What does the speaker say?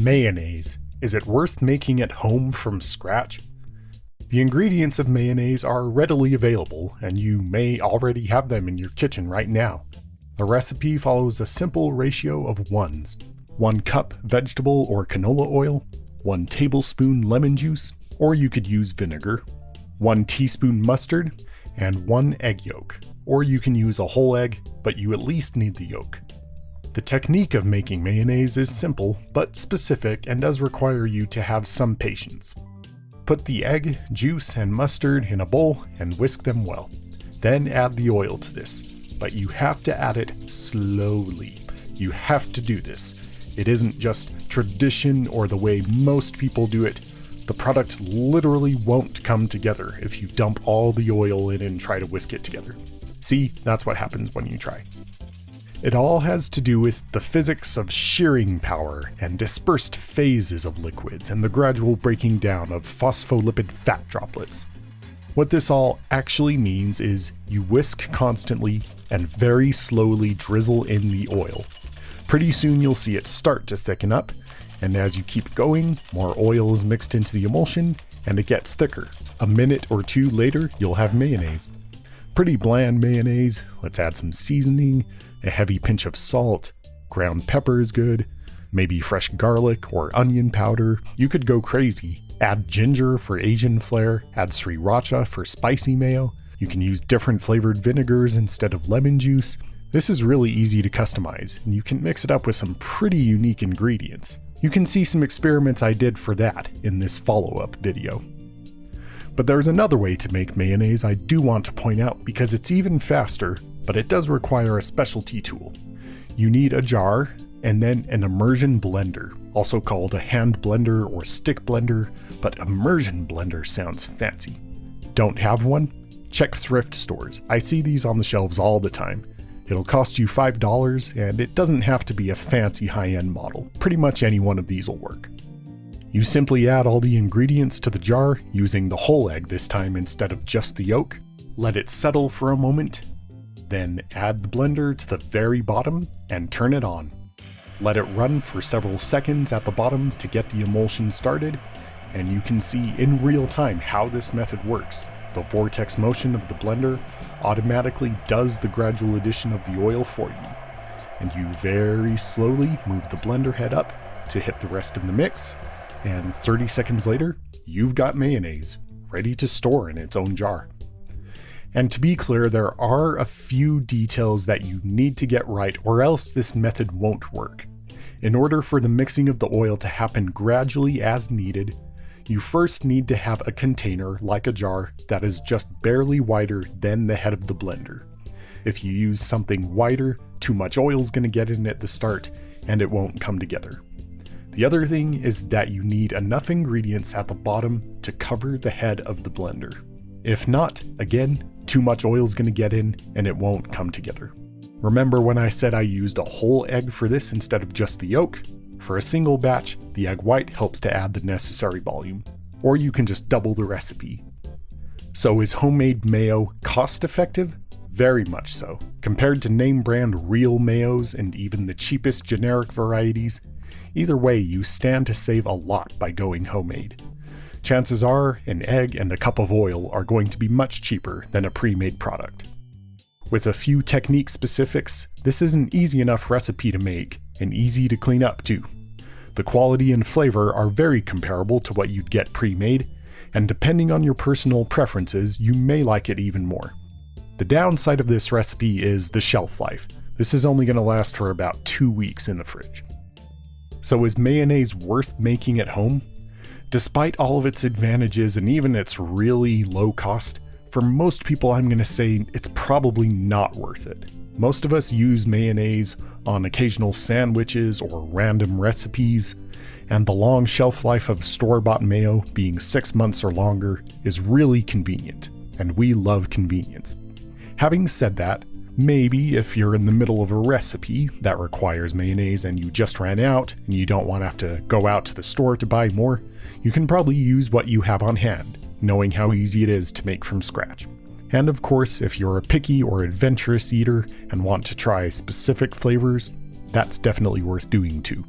Mayonnaise. Is it worth making at home from scratch? The ingredients of mayonnaise are readily available, and you may already have them in your kitchen right now. The recipe follows a simple ratio of ones: 1 cup vegetable or canola oil, 1 tablespoon lemon juice, or you could use vinegar, 1 teaspoon mustard, and 1 egg yolk, or you can use a whole egg, but you at least need the yolk. The technique of making mayonnaise is simple but specific and does require you to have some patience. Put the egg, juice, and mustard in a bowl and whisk them well. Then add the oil to this, but you have to add it slowly. You have to do this. It isn't just tradition or the way most people do it. The product literally won't come together if you dump all the oil in and try to whisk it together. See, that's what happens when you try. It all has to do with the physics of shearing power and dispersed phases of liquids and the gradual breaking down of phospholipid fat droplets. What this all actually means is you whisk constantly and very slowly drizzle in the oil. Pretty soon you'll see it start to thicken up, and as you keep going, more oil is mixed into the emulsion and it gets thicker. A minute or two later, you'll have mayonnaise. Pretty bland mayonnaise. Let's add some seasoning, a heavy pinch of salt, ground pepper is good, maybe fresh garlic or onion powder. You could go crazy. Add ginger for Asian flair, add sriracha for spicy mayo. You can use different flavored vinegars instead of lemon juice. This is really easy to customize, and you can mix it up with some pretty unique ingredients. You can see some experiments I did for that in this follow-up video. But there's another way to make mayonnaise I do want to point out because it's even faster, but it does require a specialty tool. You need a jar and then an immersion blender, also called a hand blender or stick blender, but immersion blender sounds fancy. Don't have one? Check thrift stores. I see these on the shelves all the time. It'll cost you $5, and it doesn't have to be a fancy high-end model. Pretty much any one of these will work. You simply add all the ingredients to the jar, using the whole egg this time instead of just the yolk. Let it settle for a moment, then add the blender to the very bottom and turn it on. Let it run for several seconds at the bottom to get the emulsion started, and you can see in real time how this method works. The vortex motion of the blender automatically does the gradual addition of the oil for you, and you very slowly move the blender head up to hit the rest of the mix, and 30 seconds later, you've got mayonnaise, ready to store in its own jar. And to be clear, there are a few details that you need to get right or else this method won't work. In order for the mixing of the oil to happen gradually as needed, you first need to have a container, like a jar, that is just barely wider than the head of the blender. If you use something wider, too much oil is going to get in at the start and it won't come together. The other thing is that you need enough ingredients at the bottom to cover the head of the blender. If not, again, too much oil is going to get in and it won't come together. Remember when I said I used a whole egg for this instead of just the yolk? For a single batch, the egg white helps to add the necessary volume, or you can just double the recipe. So is homemade mayo cost effective? Very much so. Compared to name brand real mayos and even the cheapest generic varieties, either way you stand to save a lot by going homemade. Chances are an egg and a cup of oil are going to be much cheaper than a pre-made product. With a few technique specifics, this is an easy enough recipe to make and easy to clean up too. The quality and flavor are very comparable to what you'd get pre-made, and depending on your personal preferences, you may like it even more. The downside of this recipe is the shelf life. This is only going to last for about 2 weeks in the fridge. So is mayonnaise worth making at home? Despite all of its advantages and even its really low cost, for most people I'm going to say it's probably not worth it. Most of us use mayonnaise on occasional sandwiches or random recipes, and the long shelf life of store-bought mayo, being 6 months or longer, is really convenient, and we love convenience. Having said that, maybe if you're in the middle of a recipe that requires mayonnaise and you just ran out and you don't want to have to go out to the store to buy more, you can probably use what you have on hand, knowing how easy it is to make from scratch. And of course, if you're a picky or adventurous eater and want to try specific flavors, that's definitely worth doing too.